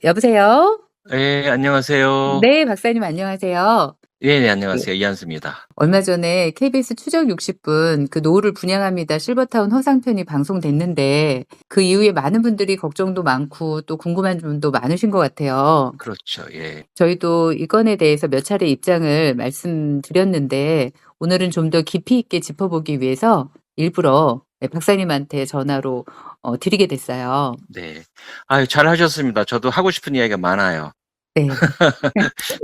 여보세요? 예, 안녕하세요. 네, 박사님 안녕하세요. 네, 예. 안녕하세요. 이한수입니다. 얼마 전에 KBS 추적 60분 그 노후를 분양합니다 실버타운 허상편이 방송됐는데 그 이후에 많은 분들이 걱정도 많고 또 궁금한 점도 많으신 것 같아요. 그렇죠. 예. 저희도 이 건에 대해서 몇 차례 입장을 말씀드렸는데 오늘은 좀 더 깊이 있게 짚어보기 위해서 일부러 박사님한테 전화로 드리게 됐어요. 네. 아유, 잘하셨습니다. 저도 하고 싶은 이야기가 많아요. 네.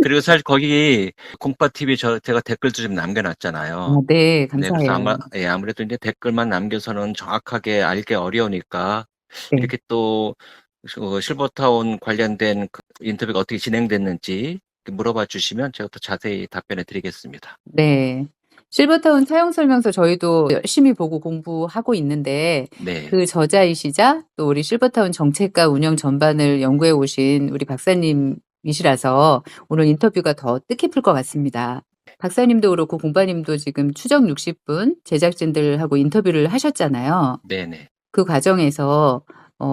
그리고 사실 거기 공파TV 제가 댓글도 좀 남겨놨잖아요. 네, 네, 그래서 감사해요. 아무래도 이제 댓글만 남겨서는 정확하게 알기 어려우니까 네. 이렇게 또 실버타운 관련된 그 인터뷰가 어떻게 진행됐는지 물어봐 주시면 제가 더 자세히 답변해 드리겠습니다. 네. 실버타운 사용 설명서 저희도 열심히 보고 공부하고 있는데 네. 그 저자이시자 또 우리 실버타운 정책과 운영 전반을 연구해 오신 우리 박사님이시라서 오늘 인터뷰가 더 뜻깊을 것 같습니다. 박사님도 그렇고 공바님도 지금 추적 60분 제작진들하고 인터뷰를 하셨잖아요. 네네. 그 과정에서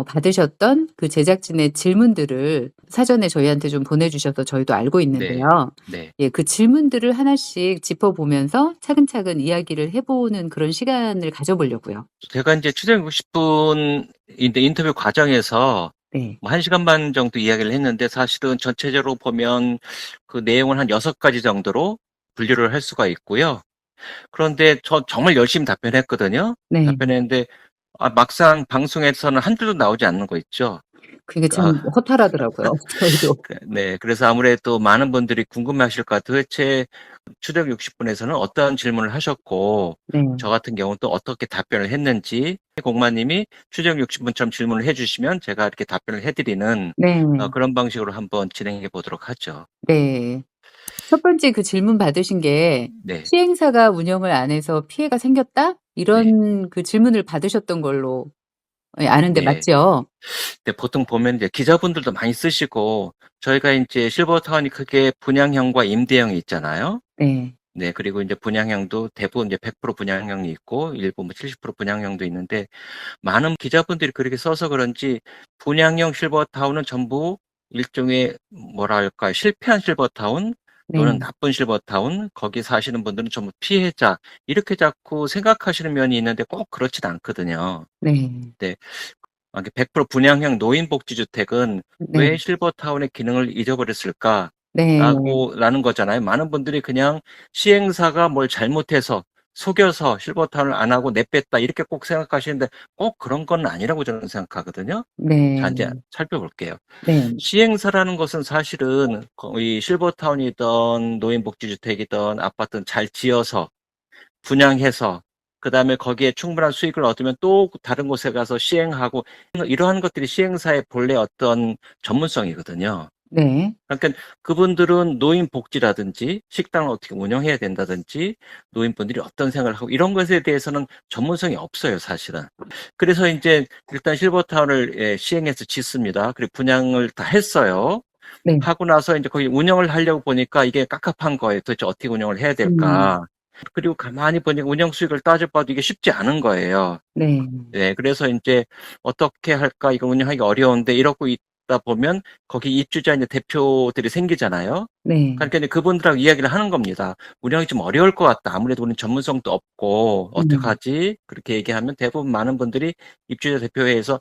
받으셨던 그 제작진의 질문들을 사전에 저희한테 좀 보내주셔서 저희도 알고 네. 있는데요. 네. 예, 그 질문들을 하나씩 짚어보면서 차근차근 이야기를 해보는 그런 시간을 가져보려고요. 제가 이제 추정 60분 인터뷰 과정에서 네. 뭐 1시간 반 정도 이야기를 했는데 사실은 전체적으로 보면 그 내용은 한 6가지 정도로 분류를 할 수가 있고요. 그런데 저 정말 열심히 답변했거든요. 네. 답변했는데 막상 방송에서는 한 줄도 나오지 않는 거 있죠. 그게 아, 참 허탈하더라고요. 저희도. 네. 그래서 아무래도 많은 분들이 궁금해하실 것 같아요. 도대체 추적 60분에서는 어떠한 질문을 하셨고 네. 저 같은 경우는 또 어떻게 답변을 했는지 공마님이 추적 60분처럼 질문을 해주시면 제가 이렇게 답변을 해드리는 네. 그런 방식으로 한번 진행해 보도록 하죠. 네. 첫 번째 그 질문 받으신 게 네. 시행사가 운영을 안 해서 피해가 생겼다? 네. 이런 그 질문을 받으셨던 걸로 예, 아는데 네. 맞죠? 근데 보통 보면 이제 기자분들도 많이 쓰시고 저희가 이제 실버타운이 크게 분양형과 임대형이 있잖아요. 네. 네. 그리고 이제 분양형도 대부분 이제 100% 분양형이 있고 일부 뭐 70% 분양형도 있는데 많은 기자분들이 그렇게 써서 그런지 분양형 실버타운은 전부 일종의 뭐랄까 실패한 실버타운 또는 네. 나쁜 실버타운 거기 사시는 분들은 전부 피해자 이렇게 자꾸 생각하시는 면이 있는데 꼭 그렇진 않거든요. 네. 네. 100% 분양형 노인복지주택은 네. 왜 실버타운의 기능을 잊어버렸을까? 네. 라는 거잖아요. 많은 분들이 그냥 시행사가 뭘 잘못해서 속여서 실버타운을 안 하고 내뺐다 이렇게 꼭 생각하시는데 꼭 그런 건 아니라고 저는 생각하거든요. 자, 이제 네. 살펴볼게요. 네. 시행사라는 것은 사실은 거의 실버타운이든 노인복지주택이든 아파트는 잘 지어서 분양해서 그다음에 거기에 충분한 수익을 얻으면 또 다른 곳에 가서 시행하고 이러한 것들이 시행사의 본래 어떤 전문성이거든요. 네. 그러니까 그분들은 노인복지라든지 식당을 어떻게 운영해야 된다든지 노인분들이 어떤 생각을 하고 이런 것에 대해서는 전문성이 없어요, 사실은. 그래서 이제 일단 실버타운을 시행해서 짓습니다. 그리고 분양을 다 했어요. 네. 하고 나서 이제 거기 운영을 하려고 보니까 이게 깝깝한 거예요. 도대체 어떻게 운영을 해야 음. 될까? 그리고 가만히 보니까 운영 수익을 따져봐도 이게 쉽지 않은 거예요. 네. 네, 그래서 인제 '어떻게 할까? 이거 운영하기 어려운데.' 이러고 있다 보면 거기 입주자 이제 대표들이 생기잖아요. 네. 그러니까 이제 그분들하고 이야기를 하는 겁니다. "운영이 좀 어려울 것 같다. 아무래도 우리는 전문성도 없고 음. 어떡하지?" 그렇게 얘기하면 대부분 많은 분들이 입주자 대표회에서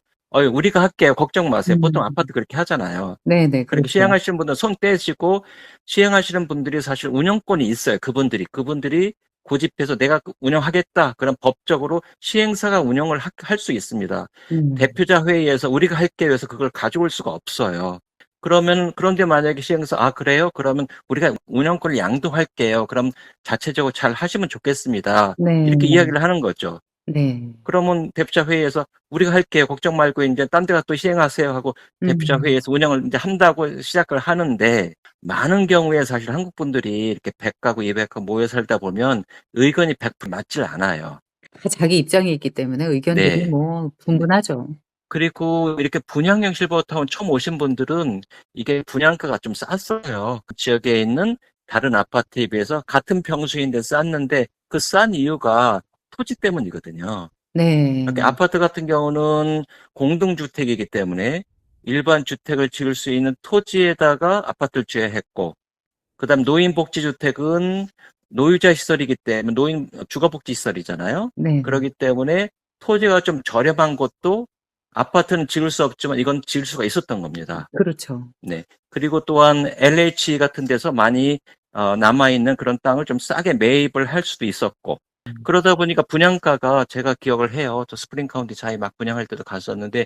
우리가 할게요. 걱정 마세요." 보통 음. 아파트 그렇게 하잖아요. 네네. 그렇게 그렇죠. 시행하시는 분들은 손 떼시고 시행하시는 분들이 사실 운영권이 있어요, 그분들이. 그분들이 고집해서 '내가 운영하겠다.' 그럼 법적으로 시행사가 운영을 할 수 있습니다. 음. 대표자 회의에서 "우리가 할게요." 해서 그걸 가져올 수가 없어요. 그러면 그런데 만약에 시행사 "아 그래요? 그러면 우리가 운영권을 양도할게요. 그럼 자체적으로 잘 하시면 좋겠습니다." 이렇게 네. 이야기를 하는 거죠. 네. 그러면 대표자 회의에서 "우리가 할게요. 걱정 말고 인제 딴 데 가서 또 시행하세요." 하고 대표자 음. 회의에서 운영을 인제 한다고 시작을 하는데 많은 경우에 사실 한국 분들이 이렇게 100 가구, 200 가구 모여 살다 보면 의견이 100% 맞질 않아요. 다 자기 입장이 있기 때문에 의견들이 네. 뭐 네. 분분하죠. 그리고 이렇게 분양형 실버타운 처음 오신 분들은 이게 분양가가 좀 쌌어요. 그 지역에 있는 다른 아파트에 비해서 같은 평수인데 쌌는데 그 싼 이유가 토지 때문이거든요. 네. 그러니까 아파트 같은 경우는 공동주택이기 때문에 일반 주택을 지을 수 있는 토지에다가 아파트를 지어야 했고, 그다음 노인복지주택은 노유자 시설이기 때문에 주거복지 시설이잖아요. 네네. 그렇기 때문에 토지가 좀 저렴한 곳도 아파트는 지을 수 없지만 이건 지을 수가 있었던 겁니다. 그렇죠. 네. 그리고 또한 LH 같은 데서 많이 남아있는 그런 땅을 좀 싸게 매입을 할 수도 있었고, 그러다 보니까 분양가가 제가 기억을 해요. 저 스프링 카운티 자이 막 분양할 때도 갔었는데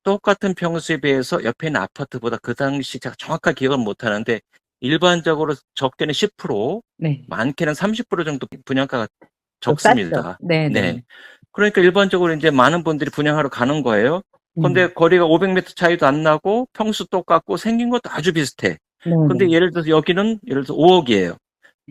똑같은 평수에 비해서 옆에 있는 아파트보다 그 당시 제가 정확하게 기억은 못 하는데 일반적으로 적게는 10%, 네. 많게는 30% 정도 분양가가 더 쌌죠. 적습니다. 네. 네네. 그러니까 일반적으로 이제 많은 분들이 분양하러 가는 거예요. 근데 음. 거리가 500m 차이도 안 나고 평수 똑같고 생긴 것도 아주 비슷해. 근데 네네. 예를 들어서 여기는 예를 들어서 5억이에요.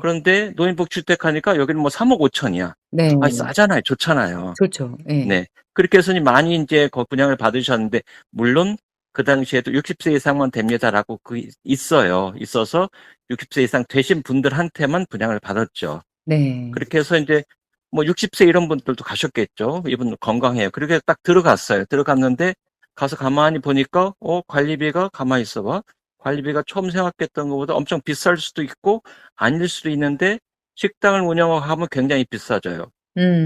그런데 노인복지주택 하니까 여기는 뭐 3억 5천이야. 네. 아, 싸잖아요. 좋잖아요. 좋죠. 예. 네. 그렇게 해서 많이 이제 분양을 받으셨는데, 물론 그 당시에도 60세 이상만 됩니다라고 있어요. 있어서 60세 이상 되신 분들한테만 분양을 받았죠. 네. 그렇게 해서 이제 뭐 60세 이런 분들도 가셨겠죠. 이분 건강해요. 그렇게 딱 들어갔어요. 들어갔는데 가서 가만히 보니까 관리비가 가만히 있어봐. 관리비가 처음 생각했던 것보다 엄청 비쌀 수도 있고 아닐 수도 있는데 식당을 운영하면 굉장히 비싸져요.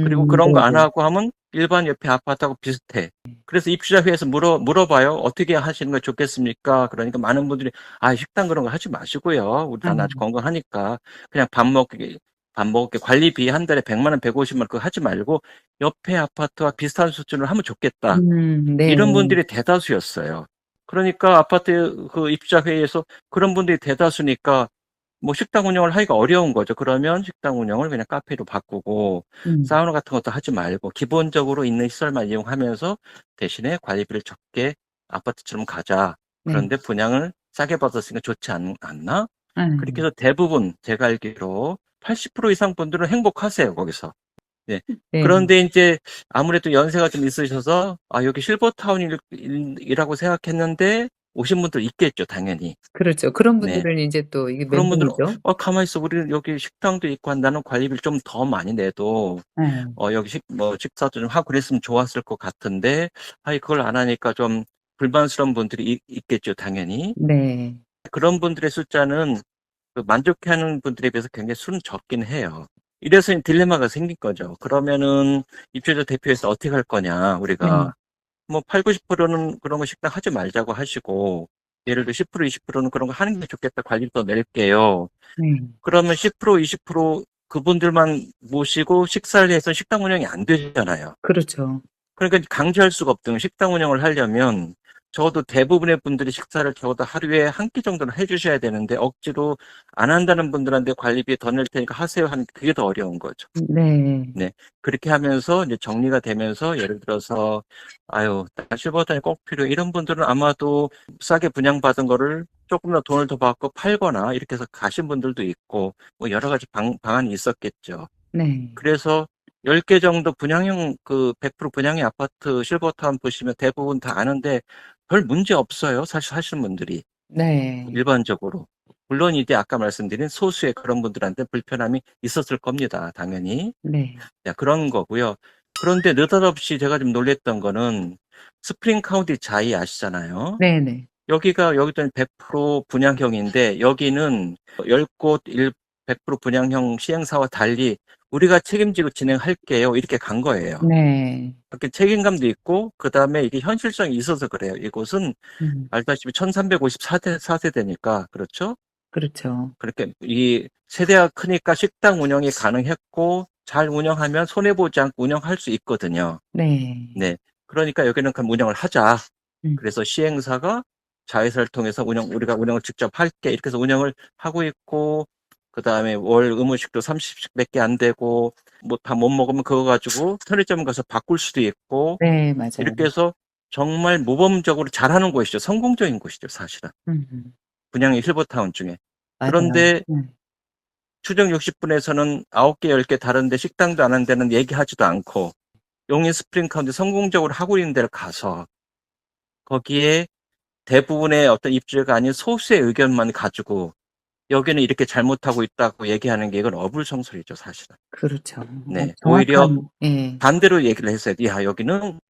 그리고 그런 거 안 네네. 하고 하면 일반 옆에 아파트하고 비슷해. 그래서 입주자회에서 물어봐요. 어떻게 하시는 게 좋겠습니까? 그러니까 많은 분들이, 식당 그런 거 하지 마시고요. 우리 아. 다 아주 건강하니까. 그냥 밥 먹게 관리비 한 달에 100만 원, 150만 원 그거 하지 말고 옆에 아파트와 비슷한 수준으로 하면 좋겠다. 네. 이런 분들이 대다수였어요. 그러니까 아파트 그 입주자회의에서 그런 분들이 대다수니까 뭐 식당 운영을 하기가 어려운 거죠. 그러면 식당 운영을 그냥 카페로 바꾸고 음. 사우나 같은 것도 하지 말고 기본적으로 있는 시설만 이용하면서 대신에 관리비를 적게 아파트처럼 가자. 네. 그런데 분양을 싸게 받았으니까 좋지 않나? 그렇게 아. 해서 대부분 제가 알기로 80% 이상 분들은 행복하세요, 거기서. 네. 네. 그런데 이제 아무래도 연세가 좀 있으셔서 여기 실버타운이라고 생각했는데 오신 분들 있겠죠, 당연히. 그렇죠. 그런 네. 분들은 인제 또 이게 그런 분들은 멘붕이죠. 가만히 있어. 우리는 여기 식당도 있고 한다는 관리비를 좀 더 많이 내도 예. 여기 식사도 좀 하고 그랬으면 좋았을 것 같은데 그걸 안 하니까 좀 불만스러운 분들이 있겠죠, 당연히. 네. 그런 분들의 숫자는 그 만족해하는 분들에 비해서 굉장히 수는 적긴 해요. 이래서 딜레마가 생긴 거죠. 그러면은 입주자 대표에서 어떻게 할 거냐, 네. 우리가. 뭐 80-90%는 그런 거 식당 하지 말자고 하시고 예를 들어 10% 20%는 그런 거 하는 게 좋겠다. 관리비 더 낼게요. 네. 그러면 10% 20% 그분들만 모시고 식사를 해서 식당 운영이 안 되잖아요. 그렇죠. 그러니까 강제할 수가 없던 식당 운영을 하려면 적어도 대부분의 분들이 식사를 적어도 하루에 한 끼 정도는 해주셔야 되는데 억지로 안 한다는 분들한테 관리비 더 낼 테니까 하세요 하는 그게 더 어려운 거죠. 네. 네. 그렇게 하면서 이제 정리가 되면서 예를 들어서 실버타운이 꼭 필요해. 이런 분들은 아마도 싸게 분양받은 거를 조금 더 돈을 더 받고 팔거나 이렇게 해서 가신 분들도 있고 뭐 여러 가지 방안이 있었겠죠. 네. 그래서 10개 정도 분양형 100% 분양의 아파트 실버타운 보시면 대부분 다 아는데 별 문제 없어요. 사실 하시는 분들이. 네. 일반적으로. 물론 이제 아까 말씀드린 소수의 그런 분들한테 불편함이 있었을 겁니다. 당연히. 네. 그런 거고요. 그런데 느닷없이 제가 좀 놀랬던 거는 스프링 카운티 자이 아시잖아요. 네네. 여기도 100% 분양형인데 여기는 10곳 100% 분양형 시행사와 달리 우리가 책임지고 진행할게요. 이렇게 간 거예요. 네. 그렇게 책임감도 있고 그다음에 이게 현실성이 있어서 그래요. 이곳은 음. 알다시피 1354세대니까 그렇죠? 그렇죠. 그렇게 이 세대가 크니까 식당 운영이 가능했고 잘 운영하면 손해 보지 않고 운영할 수 있거든요. 네. 네. 그러니까 여기는 그럼 운영을 하자. 음. 그래서 시행사가 자회사를 통해서 우리가 운영을 직접 할게. 이렇게 해서 운영을 하고 있고 그다음에 월 의무식도 30씩 밖에 안 되고 뭐 다 못 먹으면 그거 가지고 편의점 가서 바꿀 수도 있고 네. 맞아요. 이렇게 해서 정말 모범적으로 잘하는 곳이죠. 성공적인 곳이죠, 사실은. 음음. 분양의 실버타운 중에. 맞아요. 그런데 추정 60분에서는 9개, 10개 다른데 식당도 안 한 데는 얘기하지도 않고 용인 스프링 카운티 성공적으로 하고 있는 데를 가서 거기에 대부분의 어떤 입주자가 아닌 소수의 의견만 가지고 여기는 이렇게 잘못하고 있다고 얘기하는 게 이건 어불성설이죠, 사실은. 그렇죠. 네. 오히려 정확한 예. 반대로 얘기를 했어요. 야, 여기는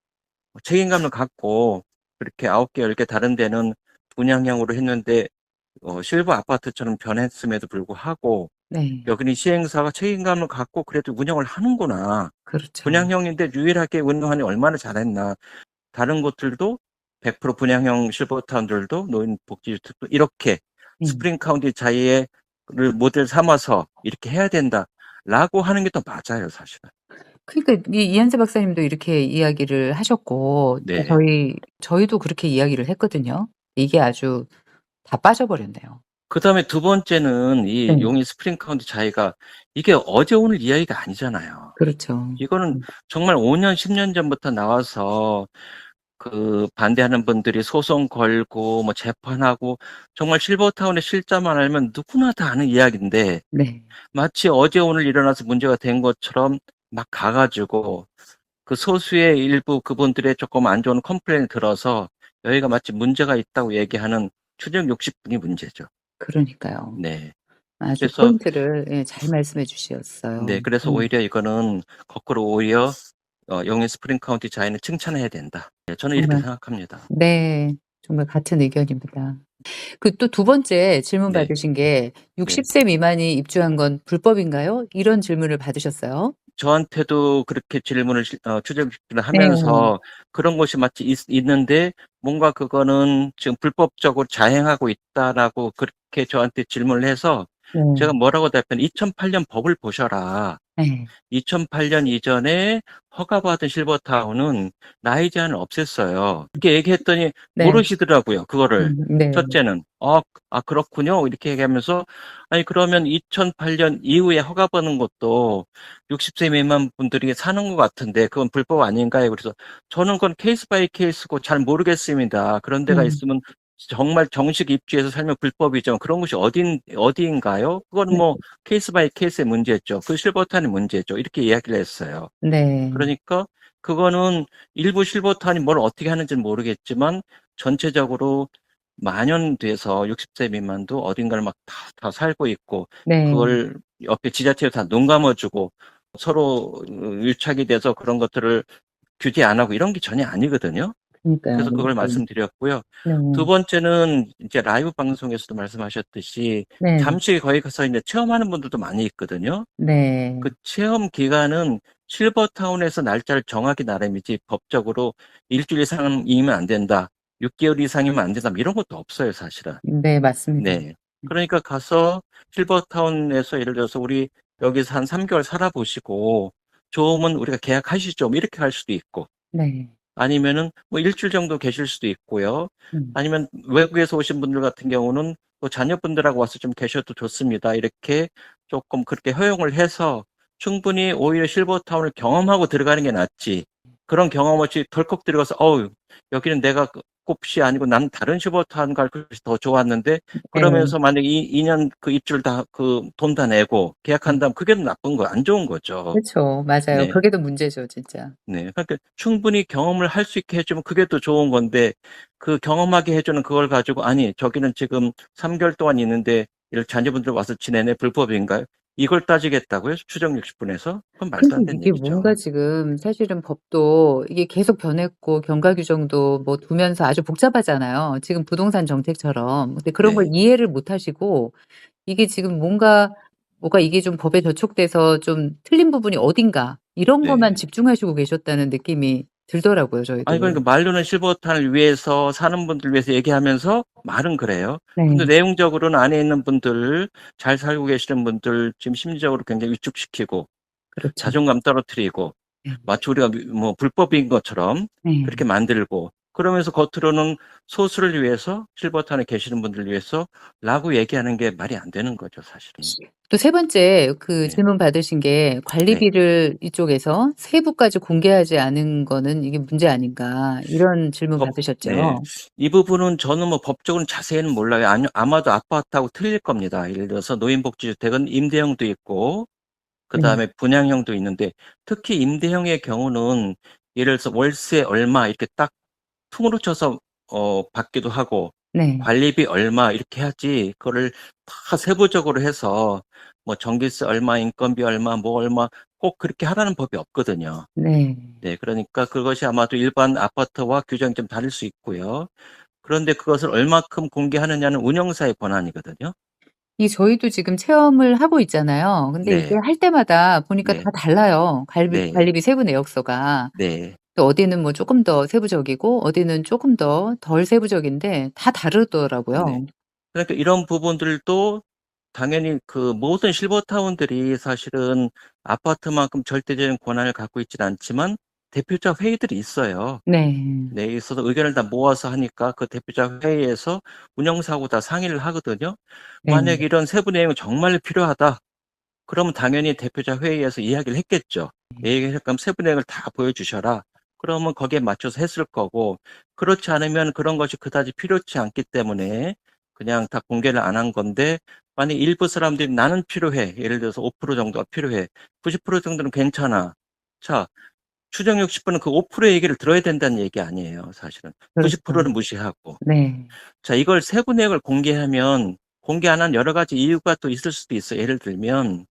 책임감을 갖고 그렇게 9개, 10개 다른 데는 분양형으로 했는데 실버 아파트처럼 변했음에도 불구하고 네. 여기는 시행사가 책임감을 갖고 그래도 운영을 하는구나. 그렇죠. 분양형인데 유일하게 운영하니 얼마나 잘했나. 다른 곳들도 100% 분양형 실버타운들도 노인복지주택도 이렇게 음. 스프링 카운티 자이의 를 모델 삼아서 이렇게 해야 된다라고 하는 게 더 맞아요, 사실은. 그러니까 이 이한세 박사님도 이렇게 이야기를 하셨고 또 네. 저희도 그렇게 이야기를 했거든요. 이게 아주 다 빠져버렸네요. 그다음에 두 번째는 이 네. 용인 스프링 카운티 자이가 이게 어제 오늘 이야기가 아니잖아요. 그렇죠. 이거는 정말 5년, 10년 전부터 나와서 그 반대하는 분들이 소송 걸고 뭐 재판하고 정말 실버타운의 실자만 알면 누구나 다 아는 이야기인데 네. 마치 어제 오늘 일어나서 문제가 된 것처럼 막 가가지고 그 소수의 일부 그분들의 조금 안 좋은 컴플레인을 들어서 여기가 마치 문제가 있다고 얘기하는 추정 60분이 문제죠. 그러니까요. 네. 아주 그래서 포인트를 예 잘 말씀해 주셨어요. 네, 그래서 오히려 이거는 거꾸로 오히려 용인 스프링 카운티 자이는 칭찬해야 된다. 네, 저는 이렇게 정말 생각합니다. 네. 정말 같은 의견입니다. 그 또 두 번째 질문 네, 받으신 게 네. 60세 미만이 입주한 건 불법인가요? 이런 질문을 받으셨어요. 저한테도 그렇게 질문을 추적을 네. 하면서 그런 것이 마치 있는데 뭔가 그거는 지금 불법적으로 자행하고 있다라고 그렇게 저한테 질문을 해서 네. 제가 뭐라고 답변 2008년 법을 보셔라. 네. 2008년 이전에 허가받은 실버타운은 나이 제한을 없앴어요. 이렇게 얘기했더니 네. 모르시더라고요, 그거를. 네. 첫째는. 그렇군요. 이렇게 얘기하면서, 아니, 그러면 2008년 이후에 허가받는 것도 60세 미만 분들이 사는 것 같은데, 그건 불법 아닌가요? 그래서 저는 그건 케이스 바이 케이스고 잘 모르겠습니다. 그런 데가 음. 있으면 정말 정식 입주해서 살면 불법이죠. 그런 곳이 어디인가요? 그건 네. 뭐, 케이스 바이 케이스의 문제죠. 그 실버타운의 문제죠. 이렇게 이야기를 했어요. 네. 그러니까 그거는 일부 실버타운이 뭘 어떻게 하는지는 모르겠지만 전체적으로 만연돼서 60세 미만도 어딘가를 막 다 살고 있고 네. 그걸 옆에 지자체에 다 눈 감아주고 서로 밀착이 돼서 그런 것들을 규제 안 하고 이런 게 전혀 아니거든요. 그러니까요. 그래서 그걸 말씀드렸고요. 네. 두 번째는 이제 라이브 방송에서도 말씀하셨듯이 네. 잠시 거기 가서 이제 체험하는 분들도 많이 있거든요. 네. 그 체험 기간은 실버타운에서 날짜를 정하기 나름이지 법적으로 일주일 이상이면 안 된다. 6개월 이상이면 안 된다. 이런 것도 없어요, 사실은. 네 맞습니다. 네. 그러니까 가서 실버타운에서 예를 들어서 우리 여기서 한 3개월 살아보시고 좋으면 우리가 계약하시죠. 뭐 이렇게 할 수도 있고. 네. 아니면은 뭐 일주일 정도 계실 수도 있고요. 음. 아니면 외국에서 오신 분들 같은 경우는 또 자녀분들하고 와서 좀 계셔도 좋습니다. 이렇게 조금 그렇게 허용을 해서 충분히 오히려 실버타운을 경험하고 들어가는 게 낫지. 그런 경험 없이 덜컥 들어가서 여기는 내가 곱이 아니고 난 다른 실버타운 갈 것이 더 좋았는데 네. 그러면서 만약에 2년 그 입주를 다 돈 다 내고 네. 계약한다면 그게 나쁜 거 안 좋은 거죠. 그렇죠. 맞아요. 네. 그게 더 문제죠 진짜. 네. 그러니까 충분히 경험을 할 수 있게 해 주면 그게 더 좋은 건데 그 경험하게 해 주는 그걸 가지고 "아니 저기는 지금 3 개월 동안 있는데 이렇게 자녀분들 와서 지내네. 불법인가요?" 이걸 따지겠다고요? 추정 60분에서? 그건 말도 근데 안 되는 이게 뭔가 얘기죠. 지금 사실은 법도 이게 계속 변했고 경과 규정도 뭐 두면서 아주 복잡하잖아요. 지금 부동산 정책처럼. 근데 그런 걸 네. 이해를 못 하시고 이게 지금 뭐가 이게 좀 법에 저촉돼서 좀 틀린 부분이 어딘가 이런 것만 네. 집중하시고 계셨다는 느낌이 들더라고요 아니 저희도. 그러니까 말로는 실버타운을 위해서 사는 분들 위해서 얘기하면서 말은 그래요. 근데 네. 내용적으로는 안에 있는 분들 잘 살고 계시는 분들 지금 심리적으로 굉장히 위축시키고 그렇죠. 자존감 떨어뜨리고 네. 마치 우리가 뭐 불법인 것처럼 그렇게 네. 만들고 그러면서 겉으로는 소수를 위해서 실버타운에 계시는 분들을 위해서라고 얘기하는 게 말이 안 되는 거죠, 사실은. 또 세 번째 그 네. 질문 받으신 게 네. 관리비를 이쪽에서 세부까지 공개하지 않은 거는 이게 문제 아닌가 이런 질문 네. 받으셨죠? 이 부분은 저는 뭐 법적으로는 자세히는 몰라요. 아마도 아파트하고 틀릴 겁니다. 예를 들어서 노인복지주택은 임대형도 있고 네. 그다음에 분양형도 있는데 특히 임대형의 경우는 예를 들어서 월세 얼마 이렇게 딱 통으로 쳐서 받기도 하고 네. 관리비 얼마 이렇게 해야지 그거를 다 세부적으로 해서 뭐 전기세 얼마, 인건비 얼마, 뭐 얼마 꼭 그렇게 하라는 법이 없거든요. 네. 네, 그러니까 그것이 아마도 일반 아파트와 규정이 좀 다를 수 있고요. 그런데 그것을 얼마큼 공개하느냐는 운영사의 권한이거든요. 저희도 지금 체험을 하고 있잖아요. 근데 이게 네. 할 때마다 보니까 다 네. 달라요. 네. 관리비 세부 내역서가. 네. 또 어디는 뭐 쪼끔 더 세부적이고 어디는 쪼끔 더 덜 세부적인데 다 네. 다르더라고요. 그러니까 이런 부분들도 당연히 그 모든 실버타운들이 사실은 아파트만큼 절대적인 권한을 갖고 있지는 않지만 대표자 회의들이 있어요. 네. 네, 있어서 의견을 다 모아서 하니까 그 대표자 회의에서 운영사하고 다 상의를 하거든요. 네. 만약에 이런 세부 내용이 정말 필요하다. 그러면 당연히 대표자 회의에서 이야기를 했겠죠. 얘기를 그럼 세부 내역을 다 보여주셔라. 그러면 거기에 맞춰서 했을 거고, 그렇지 않으면 그런 것이 그다지 필요치 않기 때문에 그냥 다 공개를 안 한 건데, 만약 일부 사람들이 나는 필요해. 예를 들어서 5% 정도가 필요해. 90% 정도는 괜찮아. 자, 추정 60%는 그 5%의 얘기를 들어야 된다는 얘기 아니에요, 사실은. 그렇죠. 90%는 무시하고. 네. 자, 이걸 세부 내역을 공개하면 공개 안 한 여러 가지 이유가 또 있을 수도 있어요. 예를 들면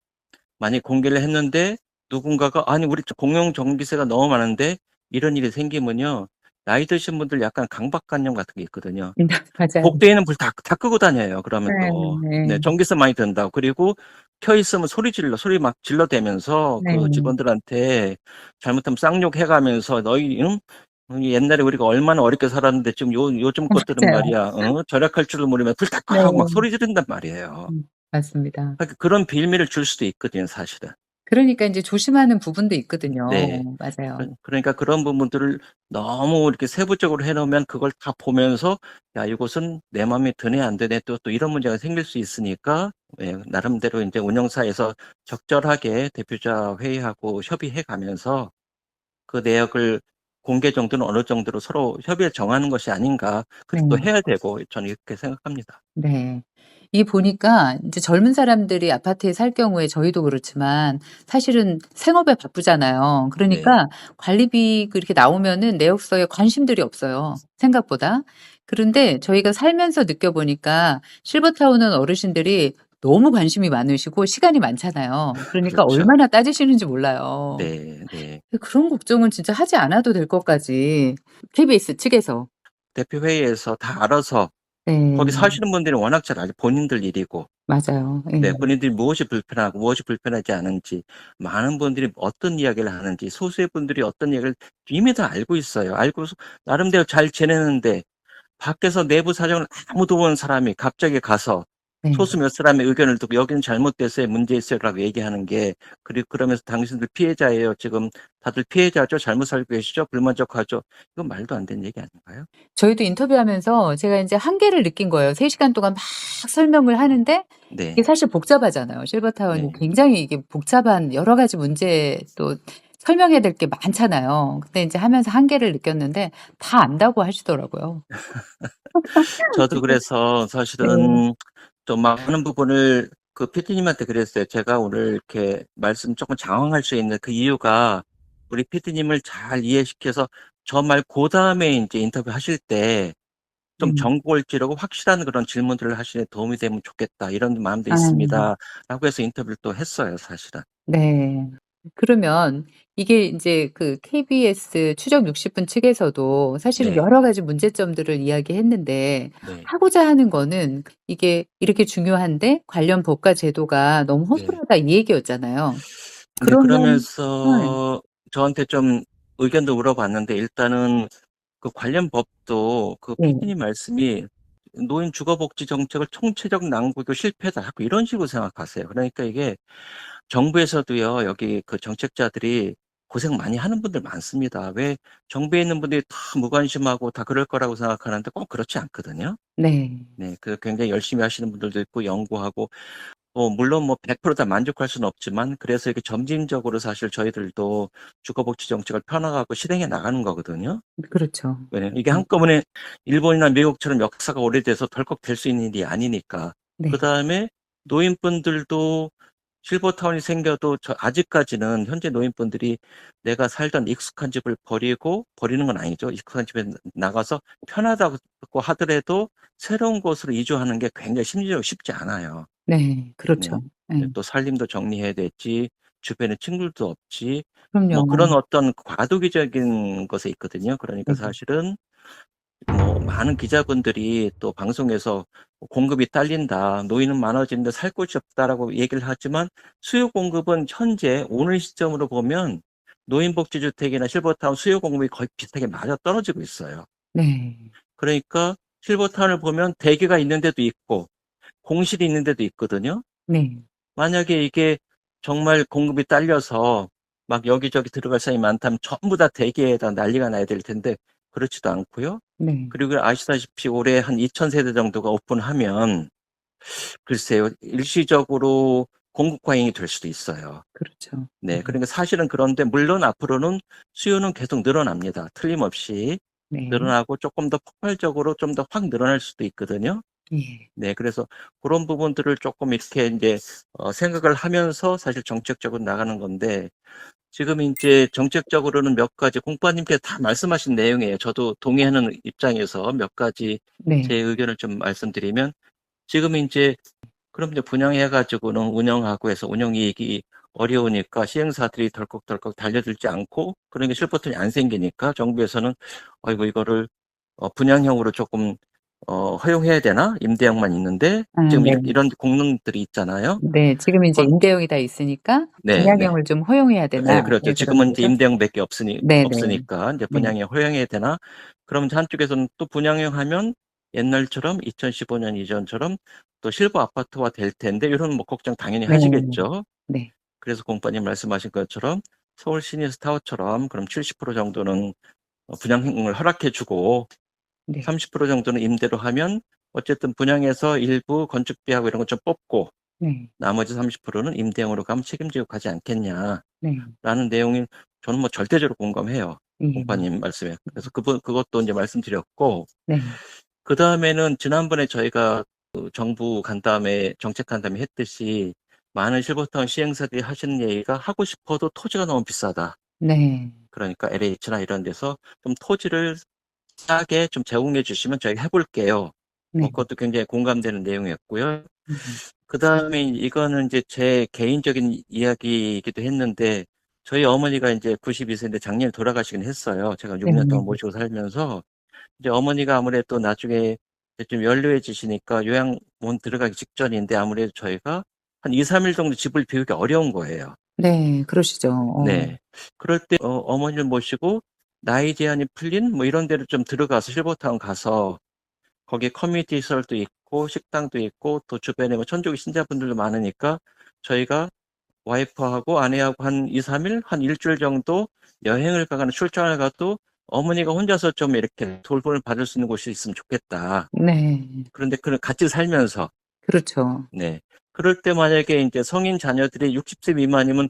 만약 공개를 했는데 누군가가 "아니 우리 공용 전기세가 너무 많은데." 이런 일이 생기면요. 나이 드신 분들 약간 강박관념 같은 게 있거든요. 맞아요. 복도에 있는 불 다 끄고 다녀요 그러면 네. 또. 네, 네. 전기세 많이 든다고. 그리고 켜 있으면 소리 막 질러대면서 네. 그 직원들한테 잘못하면 쌍욕해 가면서 "너희 응? 옛날에 우리가 얼마나 어렵게 살았는데 지금 요즘 것들은 맞아요. 말이야 절약할 줄을 모르면 불 다 꺼." 하고 막 네. 소리 지른단 말이에요. 맞습니다. 그러니까 그런 빌미를 줄 수도 있거든요 사실은. 그러니까 인제 조심하는 부분도 있거든요. 네. 맞아요. 그러니까 그런 부분들을 너무 이렇게 세부적으로 해 놓으면 그걸 다 보면서 '야 이곳은 내 마음에 드네 안 드네.' 또 이런 문제가 생길 수 있으니까 예 나름대로 인제 운영사에서 적절하게 대표자 회의하고 협의해 가면서 그 내역을 공개 정도는 어느 정도로 서로 협의를 정하는 것이 아닌가. 그렇게 또 네. 해야 되고 저는 이렇게 생각합니다. 네. 이 보니까 인제 젊은 사람들이 아파트에 살 경우에 저희도 그렇지만 사실은 생업에 바쁘잖아요. 네. 그러니까 관리비 그렇게 나오면은 내역서에 관심들이 없어요, 생각보다. 그런데 저희가 살면서 느껴보니까 실버타운은 어르신들이 너무 관심이 많으시고 시간이 많잖아요. 그러니까 그렇죠. 얼마나 따지시는지 몰라요. 네. 네. 그런 걱정은 진짜 하지 않아도 될 것까지 KBS 측에서. 대표 회의에서 다 알아서 거기 네. 사시는 분들이 워낙 잘 알죠. 본인들 일이고. 맞아요. 예. 네. 본인들이 무엇이 불편하고 무엇이 불편하지 않은지, 많은 분들이 어떤 이야기를 하는지, 소수의 분들이 어떤 이야기를 이미 다 알고 있어요. 알고서 나름대로 잘 지내는데 밖에서 내부 사정을 아무도 모르는 사람이 갑자기 가서 네. 소수 몇 사람의 의견을 듣고 "여기는 잘못됐어요. 문제 있어요."라고 얘기하는 게 그러면서 "당신들 피해자예요. 지금 다들 피해자죠. 잘못 살고 계시죠. 불만족하죠." 이건 말도 안 되는 얘기 아닌가요? 저희도 인터뷰하면서 제가 인제 한계를 느낀 거예요. 3 시간 동안 막 설명을 하는데 이게 네. 사실 복잡하잖아요. 실버타운이 네. 굉장히 이게 복잡한 여러 가지 문제 또 설명해야 될 게 많잖아요. 근데 인제 하면서 한계를 느꼈는데 다 안다고 하시더라고요. 저도 그래서 네. 사실은 좀 많은 부분을 그 PD님한테 그랬어요. 제가 오늘 이렇게 말씀 조금 장황할 수 있는 그 이유가 우리 PD님을 잘 이해시켜서 저 말 그다음에 인제 인터뷰하실 때 좀 음. 정골질하고 확실한 그런 질문들을 하시는 데 도움이 되면 좋겠다. 이런 마음도 아. 있습니다.'라고 해서 인터뷰를 또 했어요 사실은. 네. 그러면 이게 인제 그 KBS 추적 60분 측에서도 사실은 네. 여러 가지 문제점들을 이야기했는데 네. 하고자 하는 거는 이게 이렇게 중요한데 관련 법과 제도가 너무 네. 허술하다 이 얘기였잖아요. 네, 그러면 네. 그러면서 저한테 좀 의견도 물어봤는데 일단은 그 관련 법도 그 네. PD님 말씀이 "노인 주거복지 정책을 총체적 낭비고 실패다." 자꾸 이런 식으로 생각하세요. 그러니까 이게 정부에서도요. 여기 그 정책자들이 고생 많이 하는 분들 많습니다. 왜 정부에 있는 분들이 다 무관심하고 다 그럴 거라고 생각하는데 꼭 그렇지 않거든요. 네. 네. 굉장히 열심히 하시는 분들도 있고 연구하고 물론 100%다 만족할 수는 없지만 그래서 이렇게 점진적으로 사실 저희들도 주거복지 정책을 펴나가고 실행해 나가는 거거든요. 그렇죠. 왜냐면 이게 한꺼번에 일본이나 미국처럼 역사가 오래돼서 덜컥 될 수 있는 일이 아니니까. 네. 그다음에 노인분들도 실버타운이 생겨도 아직까지는 현재 노인분들이 내가 살던 익숙한 집을 버리는 건 아니죠. 익숙한 집에 나가서 편하다고 하더라도 새로운 곳으로 이주하는 게 굉장히 심리적으로 쉽지 않아요. 네. 그렇죠. 네. 네, 예. 또 살림도 정리해야 됐지 주변에 친구도 없지. 뭐 그럼요. 그런 어떤 과도기적인 것에 있거든요. 그러니까 네. 사실은 뭐 많은 기자분들이 또 방송에서 "공급이 딸린다. 노인은 많아지는데 살 곳이 없다."라고 얘기를 하지만 수요 공급은 현재 오늘 시점으로 보면 노인복지주택이나 실버타운 수요 공급이 거의 비슷하게 맞아떨어지고 있어요. 네. 그러니까 실버타운을 보면 대기가 있는 데도 있고 공실이 있는 데도 있거든요. 네. 만약에 이게 정말 공급이 딸려서 막 여기저기 들어갈 사람이 많다면 전부 다 대기에다 난리가 나야 될 텐데 그렇지도 않고요. 네. 그리고 아시다시피 올해 한 2,000 세대 정도가 오픈하면 글쎄요. 일시적으로 공급 과잉이 될 수도 있어요. 그렇죠. 네. 그러니까 사실은 그런데 물론 앞으로는 수요는 계속 늘어납니다. 틀림없이 네. 늘어나고 쪼끔 더 폭발적으로 좀 더 확 늘어날 수도 있거든요. 예. 네. 그래서 고런 부분들을 쪼끔 이렇게 인제 생각을 하면서 사실 정책적으로 나가는 건데 지금 인제 정책적으로는 몇 가지 공파님께서 다 말씀하신 내용이에요. 저도 동의하는 입장에서 몇 가지 제 네. 의견을 좀 말씀드리면 지금 인제 그럼 이제 분양해 가지고는 운영하고 해서 운영이익이 어려우니까 시행사들이 덜컥덜컥 달려들지 않고 그런 게 실버턴이 안 생기니까 정부에서는 '아이고 이거를 분양형으로 쪼끔 허용해야 되나? 임대형만 있는데.' 아 지금 네. 이런 공론들이 있잖아요. 네. 지금 인제 그건 임대형이 다 있으니까 네 네. '분양형을 좀 허용해야 예 되나?' 그렇죠. 예 그러는 지금은 이제 거죠? 임대형밖에 네네. 없으니까 인제 네. '분양형 허용해야 되나?' 그러면 이제 한쪽에서는 또 분양형 하면 옛날처럼 2015년 이전처럼 또 실버 아파트화 될 텐데 이런 뭐 걱정 당연히 네. 하시겠죠. 네. 그래서 공파님 말씀하신 것처럼 서울 시니스타워처럼 그럼 70% 정도는 분양을 허락해 주고 네. 30% 정도는 임대로 하면 어쨌든 분양해서 일부 건축비하고 이런 거 좀 뽑고 네. 나머지 30%는 임대형으로 가면 책임지고 가지 않겠냐라는 네. 내용이 저는 뭐 절대적으로 공감해요. 예. 공파님 말씀에. 그래서 그것도 인제 말씀드렸고 네. 그다음에는 지난번에 저희가 그 정부 간담회 정책 간담회 했듯이 많은 실버타운 시행사들이 하시는 얘기가 "하고 싶어도 토지가 너무 비싸다." 네. 그러니까 LH나 이런 데서 좀 토지를 싸게 좀 제공해 주시면 저희가 해 볼게요. 네. 그것도 굉장히 공감되는 내용이었고요. 음. 그다음에 이거는 인제 제 개인적인 이야기이기도 했는데 저희 어머니가 인제 92 세인데 작년에 돌아가시긴 했어요. 제가 6년 네. 동안 모시고 살면서 이제 어머니가 아무래도 나중에 이제 좀 연로해지시니까 요양원 들어가기 직전인데 아무래도 저희가 한 2-3일 정도 집을 비우기 어려운 거예요. 네. 그러시죠. 네. 그럴 때 어머니를 모시고 나이 제한이 풀린 뭐 이런 데를 좀 들어가서 실버타운 가서 거기에 커뮤니티 시설도 있고 식당도 있고 또 주변에 뭐 천주교 신자분들도 많으니까 저희가 와이프하고 아내하고 한 2-3 일, 한 1주일 정도 여행을 가거나 출장을 가도 어머니가 혼자서 좀 이렇게 돌봄을 받을 수 있는 곳이 있으면 좋겠다. 네. 그런데 같이 살면서 그렇죠. 네. 그럴 때 만약에 인제 성인 자녀들이 60세 미만이면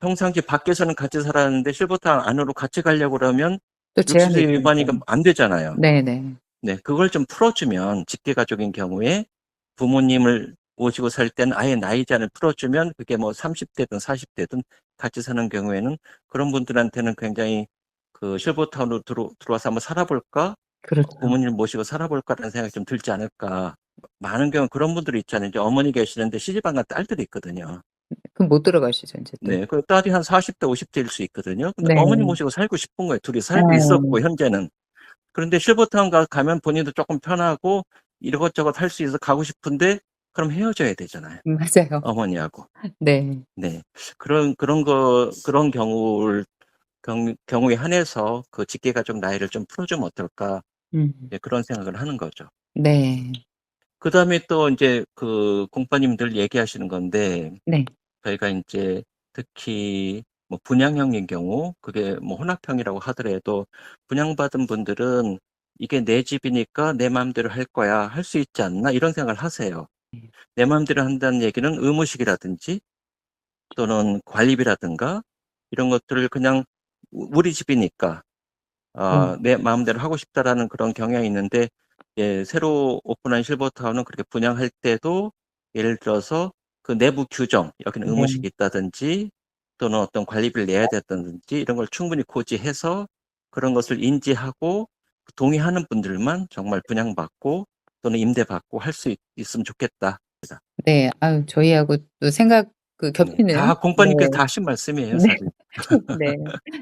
평상시 밖에서는 같이 살았는데 실버타운 안으로 같이 가려고 그러면 또 60 제한이 세 있으니까. 미만이니까 안 되잖아요. 네네. 네. 그걸 좀 풀어 주면 직계 가족인 경우에 부모님을 모시고 살 때는 아예 나이 제한을 풀어 주면 그게 뭐 30 대든 40 대든 같이 사는 경우에는 그런 분들한테는 굉장히 그 '실버타운으로 들어와서 한번 살아 볼까? 그렇죠. 부모님을 모시고 살아 볼까?'라는 생각이 좀 들지 않을까. 많은 경우 그런 분들이 있잖아요. 이제 어머니 계시는데 시집 안 간 딸들이 있거든요. 그럼 못 들어가시죠 인제 또. 네. 그 딸이 한 40 대 50 대일 수 있거든요. 근데 어머니 네. 모시고 살고 싶은 거예요. 둘이 살고 있었고 예. 현재는. 그런데 실버타운 가면 본인도 쪼끔 편하고 이것저것 할 수 있어서 가고 싶은데 그럼 헤어져야 되잖아요, 맞아요. 어머니하고. 네. 네. 그런 경우에 한해서 그 직계 가족 나이를 좀 풀어 주면 어떨까. 음. 네 그런 생각을 하는 거죠. 네. 그다음에 또 인제 그 공파님 늘 얘기하시는 건데 네. 저희가 인제 특히 뭐 분양형인 경우 그게 뭐 혼합형이라고 하더라도 분양받은 분들은 '이게 내 집이니까 내 마음대로 할 거야. 할 수 있지 않나?' 이런 생각을 하세요. 네. 내 마음대로 한다는 얘기는 의무식이라든지 또는 관리비라든가 이런 것들을 그냥 우리 집이니까 네. '내 마음대로 하고 싶다.'라는 그런 경향이 있는데 예 새로 오픈한 실버타운은 그렇게 분양할 때도 예를 들어서 그 내부 규정 여기는 네. 의무식이 있다든지 또는 어떤 관리비를 내야 된다든지 이런 걸 충분히 고지해서 그런 것을 인지하고 동의하는 분들만 정말 분양받고 또는 임대받고 할 수 있으면 좋겠다. 네. 아유 저희하고 또 생각은 그 네. 다 겹치는 공파님께서 네. 다 하신 말씀이에요, 네. 사실. 네.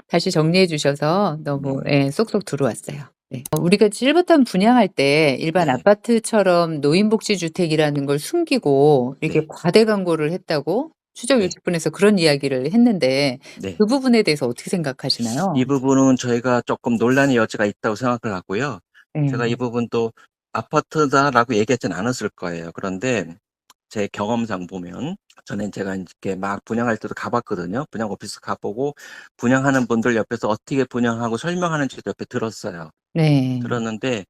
다시 정리해 주셔서 너무 네. 예 쏙쏙 들어왔어요. 네. 우리가 실버타운 분양할 때 일반 네. 아파트처럼 노인복지주택이라는 걸 숨기고 이렇게 네. 과대 광고를 했다고 추적 네. 60분에서 그런 이야기를 했는데 네. 그 부분에 대해서 어떻게 이 생각하시나요? 부분은 저희가 조금 논란의 여지가 있다고 생각을 하고요. 제가 이 네. 부분도 아파트다라고 얘기하진 않았을 거예요. 그런데 제 경험상 보면 전엔 제가 이렇게 막 분양할 때도 가봤거든요. 분양 오피스 가보고 분양하는 분들 옆에서 어떻게 분양하고 설명하는지도 옆에 들었어요. 네. 들었는데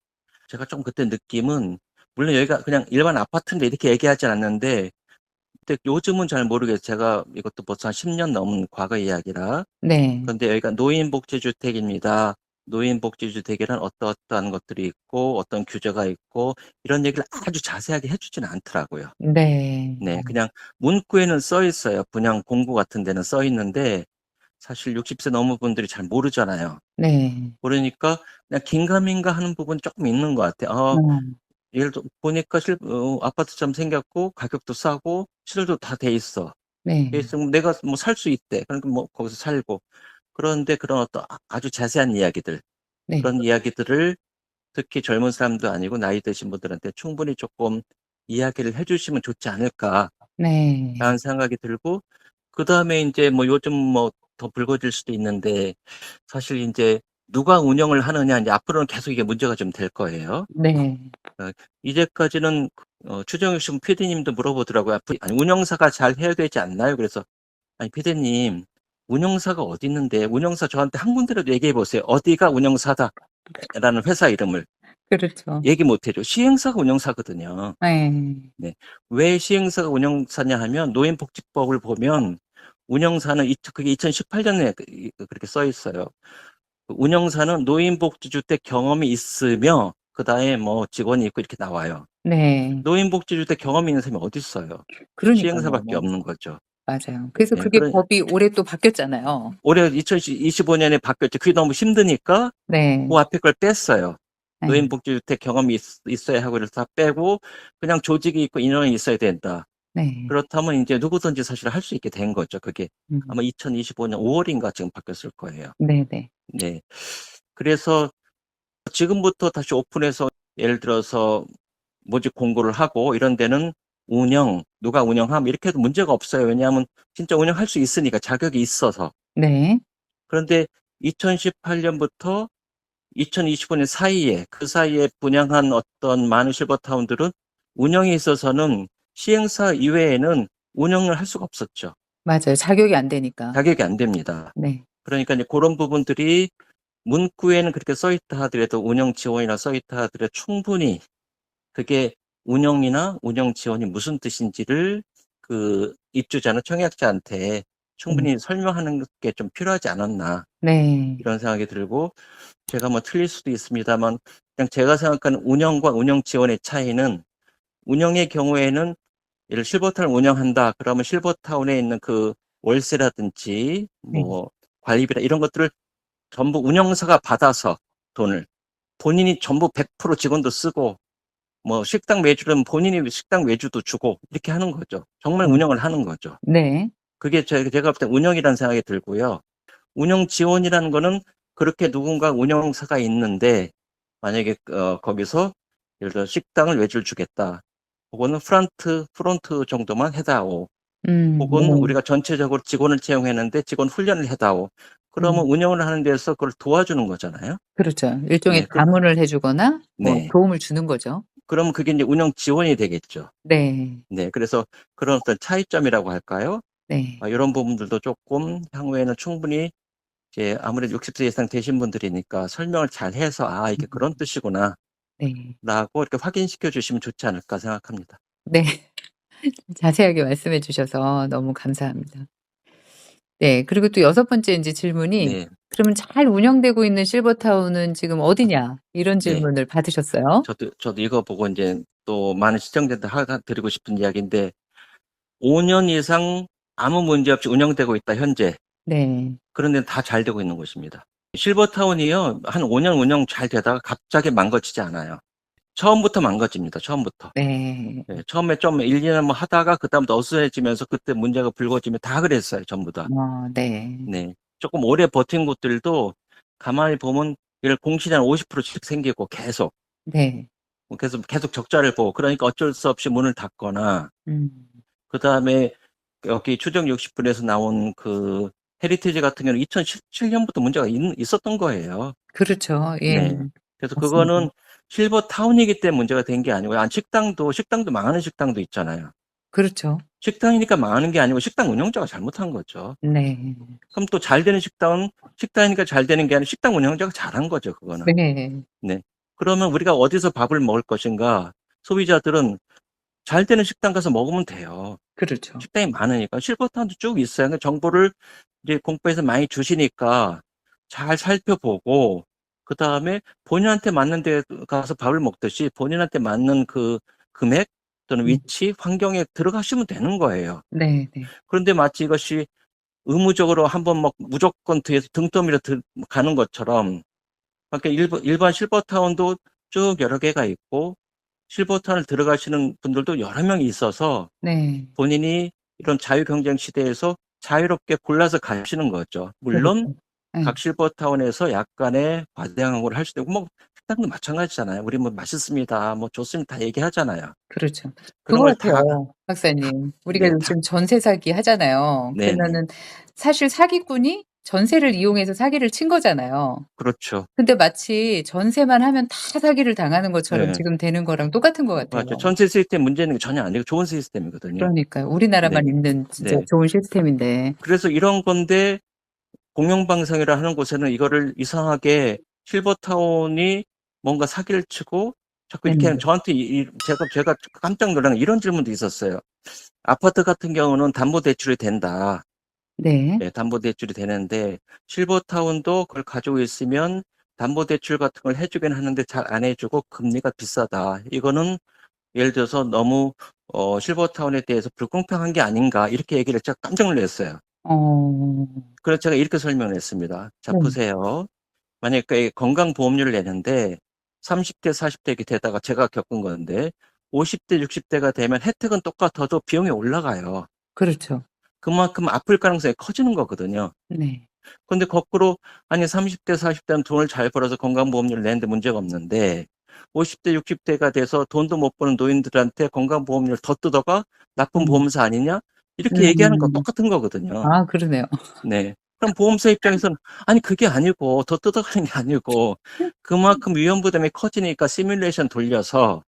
제가 좀 그때 느낌은 물론 여기가 그냥 일반 아파트인데 이렇게 얘기하진 않는데 근데 요즘은 잘 모르겠어요. 제가 이것도 벌써 한 10년 넘은 과거 이야기라. 네. 그런데 여기가 노인복지주택입니다. 노인복지주택에는 어떠어떠한 것들이 있고 어떤 규제가 있고 이런 얘기를 아주 자세하게 해주지는 않더라고요. 네. 네, 그냥 문구에는 써 있어요. 분양 공고 같은 데는 써 있는데 사실 60세 넘은 분들이 잘 모르잖아요. 네. 그러니까 그냥 긴가민가 하는 부분이 조금 있는 것 같아요. 음. 예를 들어 보니까 아파트처럼 생겼고 가격도 싸고 시설도 다 돼 있어. 돼 네. 있으면 내가 뭐 살 수 있대. 그러니까 뭐 거기서 살고. 그런데 그런 어떤 아주 자세한 이야기들, 네. 그런 이야기들을 특히 젊은 사람도 아니고 나이 드신 분들한테 충분히 조금 이야기를 해 주시면 좋지 않을까라는 네. 생각이 들고 그다음에 인제 뭐 요즘 뭐 더 불거질 수도 있는데 사실 인제 누가 운영을 하느냐 인제 앞으로는 계속 이게 문제가 좀 될 거예요. 네. 어 이제까지는 추정익 씨 PD님도 물어보더라고요. 아니 운영사가 잘 해야 되지 않나요? 그래서 "아니 PD님 운영사가 어디 있는데 운영사 저한테 한 군데라도 얘기해 보세요. 어디가 운영사다."라는 회사 이름을 그렇죠. 얘기 못 해줘. 시행사가 운영사거든요. 네. 네. 왜 시행사가 운영사냐 하면 노인복지법을 보면 운영사는 그게 2018년에 그렇게 써 있어요. 그 운영사는 노인복지주택 경험이 있으며 그다음에 뭐 직원이 있고 이렇게 나와요. 네. 노인복지주택 경험이 있는 사람이 어디 있어요. 시행사밖에 그러니깐요. 없는 거죠. 맞아요. 그래서 네. 그게 법이 올해 또 바뀌었잖아요. 올해 2025년에 바뀌었죠. 그게 너무 힘드니까 네. 그 앞에 걸 뺐어요. 네. 노인복지주택 경험이 있어야 하고 이래서 다 빼고 그냥 조직이 있고 인원이 있어야 된다. 네. 그렇다면 인제 누구든지 사실 할 수 있게 된 거죠. 그게 음. 아마 2025년 5 월인가 지금 바뀌었을 거예요. 네네. 네. 그래서 지금부터 다시 오픈해서 예를 들어서 모집 공고를 하고 이런 데는 누가 운영함 이렇게 해도 문제가 없어요. 왜냐하면 진짜 운영할 수 있으니까 자격이 있어서. 네. 그런데 2018년부터 2025년 사이에 그 사이에 분양한 어떤 많은 실버타운들은 운영에 있어서는 시행사 이외에는 운영을 할 수가 없었죠. 맞아요. 자격이 안 되니까. 자격이 안 됩니다. 네. 그러니까 이제 고런 부분들이 문구에는 그렇게 써 있다 하더라도 운영 지원이라 써 있다 하더라도 충분히 그게 운영이나 운영 지원이 무슨 뜻인지를 그 입주자나 청약자한테 네. 충분히 설명하는 게 좀 필요하지 않았나 네. 이런 생각이 들고 제가 뭐 틀릴 수도 있습니다만 그냥 제가 생각하는 운영과 운영 지원의 차이는 운영의 경우에는 예를 실버타운을 운영한다 그러면 실버타운에 있는 그 월세라든지 네. 뭐 관리비라 이런 것들을 전부 운영사가 받아서 돈을 본인이 전부 100% 직원도 쓰고 뭐 식당 외주는 본인이 식당 외주도 주고 이렇게 하는 거죠. 정말 네. 운영을 하는 거죠. 네. 그게 제가 볼 때 운영이라는 생각이 들고요. 운영 지원이라는 거는 그렇게 누군가 운영사가 있는데 만약에 거기서 예를 들어 식당을 외주를 주겠다. 그거는 프론트 정도만 해다오. 혹은 네. 우리가 전체적으로 직원을 채용했는데 직원 훈련을 해다오. 그러면 음. 운영을 하는 데서 그걸 도와주는 거잖아요. 그렇죠. 일종의 네. 자문을 해 주거나 뭐 네. 도움을 주는 거죠. 그러면 그게 이제 운영 지원이 되겠죠. 네. 네. 그래서 그런 어떤 차이점이라고 할까요? 네. 요런 부분들도 쪼끔 향후에는 충분히 이제 아무래도 60세 이상 되신 분들이니까 설명을 잘해서 '아 이게 그런 뜻이구나.'라고 네. 이렇게 확인시켜 주시면 좋지 않을까 생각합니다. 네. 자세하게 말씀해 주셔서 너무 감사합니다. 네. 그리고 또 여섯 번째 인제 질문이 네. "그러면 잘 운영되고 있는 실버타운은 지금 어디냐?" 이런 네. 질문을 받으셨어요. 저도 이거 보고 인제 또 많은 시청자한테 드리고 싶은 이야기인데 5년 이상 아무 문제 없이 운영되고 있다 현재. 네. 그런 데는 다 잘 되고 있는 곳입니다. 실버타운이요. 한 5년 운영 잘 되다가 갑자기 망가지지 않아요. 처음부터 망가집니다. 처음부터. 네. 네, 처음에 좀 1, 2년 뭐 하다가 그다음부터 어수선해지면서 그때 문제가 불거지면 다 그랬어요. 전부 다. 네. 네. 조금 오래 버틴 곳들도 가만히 보면 이를 공실이 한 50%씩 생기고 계속 네. 계속 적자를 보고 그러니까 어쩔 수 없이 문을 닫거나 음. 그다음에 여기 추정 60분에서 나온 그 헤리티지 같은 경우는 2017년부터 문제가 있었던 거예요. 그렇죠. 예. 네. 그래서 맞습니다. 그거는 실버 타운이기 때문에 문제가 된 게 아니고 식당도 망하는 식당도 있잖아요. 그렇죠. 식당이니까 망하는 게 아니고 식당 운영자가 잘못한 거죠. 네. 그럼 또 잘 되는 식당은 식당이니까 잘 되는 게 아니라 식당 운영자가 잘한 거죠, 그거는. 네. 네. 그러면 우리가 어디서 밥을 먹을 것인가? 소비자들은 잘 되는 식당 가서 먹으면 돼요. 그렇죠. 식당이 많으니까. 실버타운도 쭉 있어요. 그러니까 정보를 이제 공부해서 많이 주시니까 잘 살펴보고 그다음에 본인한테 맞는 데 가서 밥을 먹듯이 본인한테 맞는 그 금액 또는 음. 위치, 환경에 들어가시면 되는 거예요. 네. 네. 그런데 마치 이것이 의무적으로 한번 막 무조건 뒤에서 등 떠밀어 가는 것처럼 그러니까 일반 실버타운도 쭉 여러 개가 있고 실버타운을 들어가시는 분들도 여러 명이 있어서 네. 본인이 이런 자유경쟁 시대에서 자유롭게 골라서 가시는 거죠. 물론 그렇죠. 예. 각 실버타운에서 약간의 과대항을 할 수도 있고 뭐 식당도 마찬가지잖아요. "우리 뭐 맛있습니다. 뭐 좋습니다." 다 얘기하잖아요. 그렇죠. 그런 그거 걸 다 같아요, 박사님. 우리가 네. 다 요즘 전세 사기 하잖아요. 네네. 그러면은 사실 사기꾼이 전세를 이용해서 사기를 친 거잖아요. 그렇죠. 근데 마치 전세만 하면 다 사기를 당하는 것처럼 네. 지금 되는 거랑 똑같은 것 맞죠. 같아요. 전세 시스템 문제는 전혀 아니고 좋은 시스템이거든요. 그러니까요. 우리나라만 네. 있는 진짜 네. 좋은 시스템인데. 그래서 이런 건데 공영방송이라 하는 곳에는 이거를 이상하게 실버타운이 뭔가 사기를 치고 자꾸 네. 이렇게 하는 저한테 제가 깜짝 놀란 게 이런 질문도 있었어요. 아파트 같은 경우는 담보대출이 된다. 네. 네, 담보대출이 되는데 실버타운도 그걸 가지고 있으면 담보대출 같은 걸 해주긴 하는데 잘 안 해주고 금리가 비싸다. 이거는 예를 들어서 너무 실버타운에 대해서 불공평한 게 아닌가 이렇게 얘기를 제가 깜짝 놀랐어요. 어. 그래서 제가 이렇게 설명을 했습니다. 자, 네. 보세요. 만약에 건강보험료를 내는데 30대, 40대 이렇게 되다가 제가 겪은 건데 50대, 60대가 되면 혜택은 똑같아도 비용이 올라가요. 그렇죠. 그만큼 아플 가능성이 커지는 거거든요. 네. 근데 거꾸로 아니 30대, 40대는 돈을 잘 벌어서 건강보험료를 내는데 문제가 없는데 50대, 60대가 돼서 돈도 못 버는 노인들한테 건강보험료를 더 뜯어가 나쁜 음. 보험사 아니냐? 이렇게 얘기하는 거 음. 똑같은 거거든요. 아 그러네요. 네. 그럼 보험사 입장에서는 아니 그게 아니고 더 뜯어가는 게 아니고 그만큼 위험 부담이 커지니까 시뮬레이션 돌려서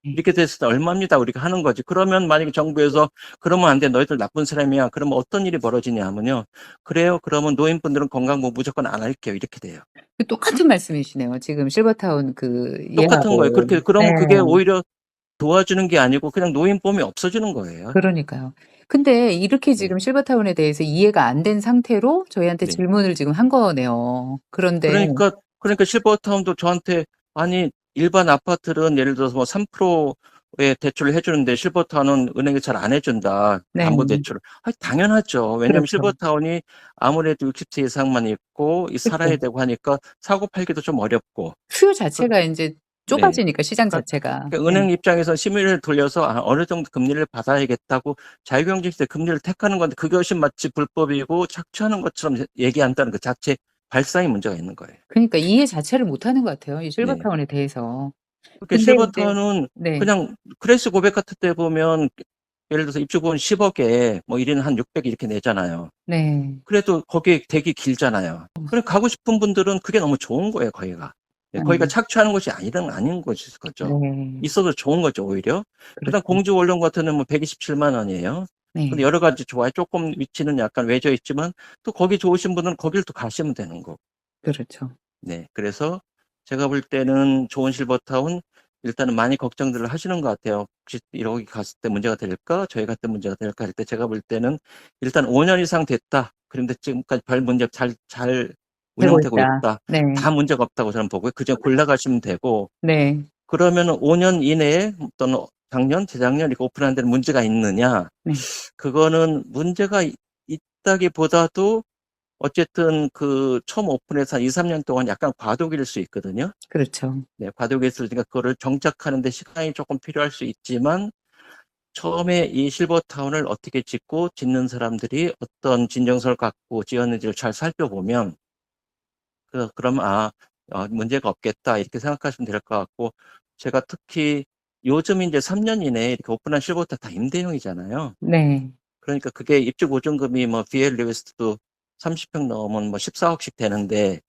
네. 이렇게 됐을 때 얼마입니다. 우리가 하는 거지. 그러면 만약에 정부에서 그러면 안 돼. 너희들 나쁜 사람이야. 그러면 어떤 일이 벌어지냐 하면요. 그래요. 그러면 노인분들은 건강보험 무조건 안 할게요. 이렇게 돼요. 그 똑같은 말씀이시네요. 지금 실버타운 그 똑같은 거예요. 예하고. 그렇게 네. 그러면 그게 오히려 도와주는 게 아니고 그냥 노인보험이 없어지는 거예요. 그러니까요. 근데 이렇게 네. 지금 실버타운에 대해서 이해가 안 된 상태로 저희한테 네. 질문을 지금 한 거네요. 그런데 그러니까 실버타운도 저한테 아니 일반 아파트는 예를 들어서 뭐 3%의 대출을 해 주는데 실버타운은 은행이 잘 안 해 준다. 네. 담보대출을. 아 당연하죠. 왜냐하면 그렇죠. 실버타운이 아무래도 60세 이상만 있고 살아야 그쵸. 되고 하니까 사고 팔기도 좀 어렵고. 수요 그 자체가 인제 네. 좁아지니까 시장 그러니까 자체가. 예. 은행 입장에서 심의를 돌려서 어느 정도 금리를 받아야겠다고 자유경제 시대 금리를 택하는 건데 그것이 마치 불법이고 착취하는 것처럼 얘기한다는 그 자체 발상에 문제가 있는 거예요. 그러니까 이해 자체를 못 하는 것 같아요, 이 네. 실버타운에 대해서. 그렇게 근데 인제 실버타운은 네. 그냥 크레시 고백 같은 때 보면 예를 들어서 입주권 10억에 뭐 1인 한 600 이렇게 내잖아요. 네. 그래도 거기에 대기 길잖아요. 그래 가고 싶은 분들은 그게 너무 좋은 거예요, 거기가. 네, 거기가 음. 착취하는 곳이 아닌 것일 거죠. 네. 있어도 좋은 거죠, 오히려. 그다음 그렇죠. 공주 원룸 같은 데는 뭐 127만 원이에요. 근데 네. 여러 가지 좋아요. 쪼끔 위치는 약간 외져 있지만 또 거기 좋으신 분들은 거기를 또 가시면 되는 거고. 그렇죠. 네. 그래서 제가 볼 때는 좋은 실버타운 일단은 많이 걱정들을 하시는 것 같아요. '혹시 여기 갔을 때 문제가 될까? 저희 갔을 때 문제가 될까?' 할 때 제가 볼 때는 일단 5년 이상 됐다. 그런데 지금까지 별 문제 잘 되고 운영되고 있다. 있다. 네. 다 문제가 없다고 저는 보고요. 그중에 골라 가시면 되고 네. 그러면은 5년 이내에 또는 작년, 재작년 이렇게 오픈한 데는 문제가 있느냐? 네. 그거는 문제가 있다기보다도 어쨌든 그 처음 오픈해서 한 2-3년 동안 약간 과도기일 수 있거든요. 그렇죠. 네, 과도기일 수 있으니까 그거를 정착하는 데 시간이 조금 필요할 수 있지만 처음에 이 실버타운을 어떻게 짓는 사람들이 어떤 진정성을 갖고 지었는지를 잘 살펴보면 그럼 문제가 없겠다 이렇게 생각하시면 될 것 같고, 제가 특히 요즘 이제 3년 이내에 이렇게 오픈한 실버타운 다 임대형이잖아요. 네. 그러니까 그게 입주 보증금이 뭐 BL 리웨스트도 30평 넘으면 뭐 14억씩 되는데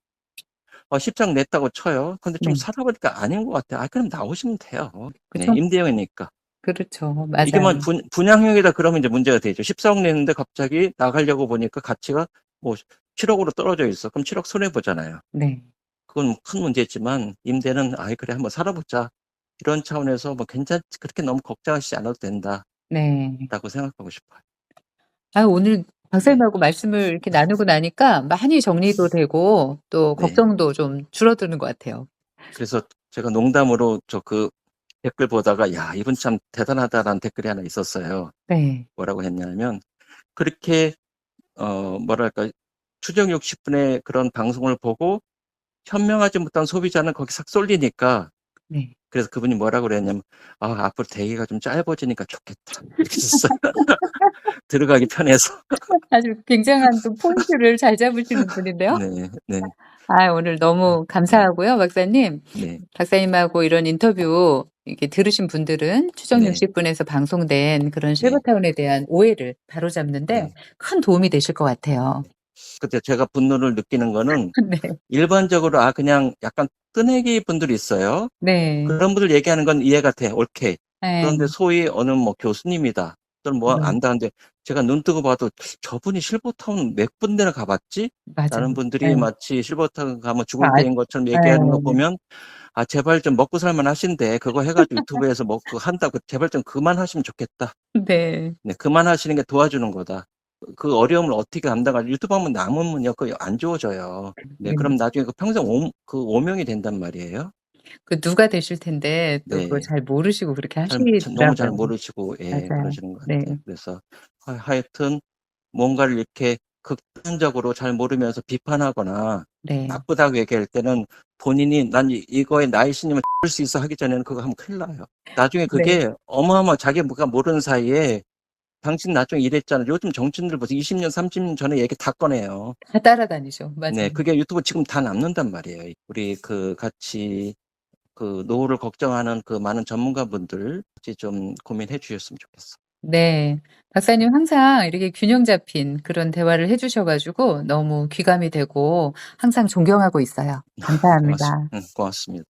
10장 냈다고 쳐요. 근데 좀 네. 살아보니까 아닌 것 같아요. 그럼 나오시면 돼요. 네, 그쵸. 임대형이니까. 그렇죠. 이게 뭐 맞아요. 분양형이다 그러면 이제 문제가 되죠. 14억 냈는데 갑자기 나가려고 보니까 가치가 뭐 7억으로 떨어져 있어. 그럼 7억 손해 보잖아요. 네. 그건 큰 문제지만 임대는 그래 한번 살아보자. 이런 차원에서 뭐 그렇게 너무 걱정하시지 않아도 된다라고 네. 생각하고 싶어요. 오늘 네, 박사님하고 말씀을 이렇게 나누고 나니까 많이 정리도 되고 또 네. 걱정도 좀 줄어드는 것 같아요. 그래서 제가 농담으로 댓글 보다가 야, 이분 참 대단하다라는 댓글이 하나 있었어요. 네. 뭐라고 했냐면 그렇게 뭐랄까 추정 60분의 그런 방송을 보고 현명하지 못한 소비자는 거기 싹 쏠리니까, 네. 그래서 그분이 뭐라고 그랬냐면 앞으로 대기가 좀 짧아지니까 좋겠다 이렇게 썼어요. 들어가기 편해서. 아주 굉장한 또 포인트를 잘 잡으시는 분인데요. 네, 네, 오늘 너무 네, 감사하고요, 박사님. 네, 박사님하고 이런 인터뷰 이렇게 들으신 분들은 추정 네, 60분에서 방송된 그런 네, 실버타운에 대한 오해를 바로잡는데 네. 큰 도움이 되실 것 같아요. 그때 제가 분노를 느끼는 거는 네. 일반적으로 그냥 약간 뜨내기 분들이 있어요. 네. 그런 분들 얘기하는 건 이해가 돼. 옳게. 그런데 네. 소위 어느 뭐 교수님이다 또는 뭐 네. 안다는데 제가 눈 뜨고 봐도 저분이 실버타운 몇 군데나 가봤지? 라는 맞아요. 분들이 네. 마치 실버타운 가면 죽을 아 때인 것처럼 얘기하는 거 네. 보면 제발 좀 먹고 살만 하신데 그거 해가지고 유튜브에서 뭐 그거 한다고 제발 좀 그만하시면 좋겠다. 네. 네, 그만하시는 게 도와주는 거다. 그 어려움을 어떻게 감당하지? 유튜브 하면 남으면요, 그거 안 좋아져요. 네, 네. 그럼 나중에 평생 오명이 된단 말이에요. 누가 되실 텐데 또 그걸 네. 잘 모르시고 그렇게 너무 잘 하시더라고요. 모르시고, 예, 맞아요. 그러시는 것 네. 같아요. 그래서, 하여튼, 뭔가를 이렇게 극단적으로 잘 모르면서 비판하거나, 네. 나쁘다고 얘기할 때는 본인이 난 이거에 나의 신임을 할 수 있어 하기 전에는 그거 하면 큰일 나요. 나중에 네. 그게 자기가 모르는 사이에 당신 나중에 이랬잖아. 요즘 정치인들 보세요. 20년, 30년 전에 얘기 다 꺼내요. 다 따라다니죠. 네, 맞아요. 그게 유튜브 지금 다 남는단 말이에요. 우리 같이 노후를 걱정하는 많은 전문가분들 같이 좀 고민해 주셨으면 좋겠어. 네. 박사님 항상 이렇게 균형 잡힌 그런 대화를 해 주셔 가지고 너무 귀감이 되고 항상 존경하고 있어요. 감사합니다. 고맙습니다.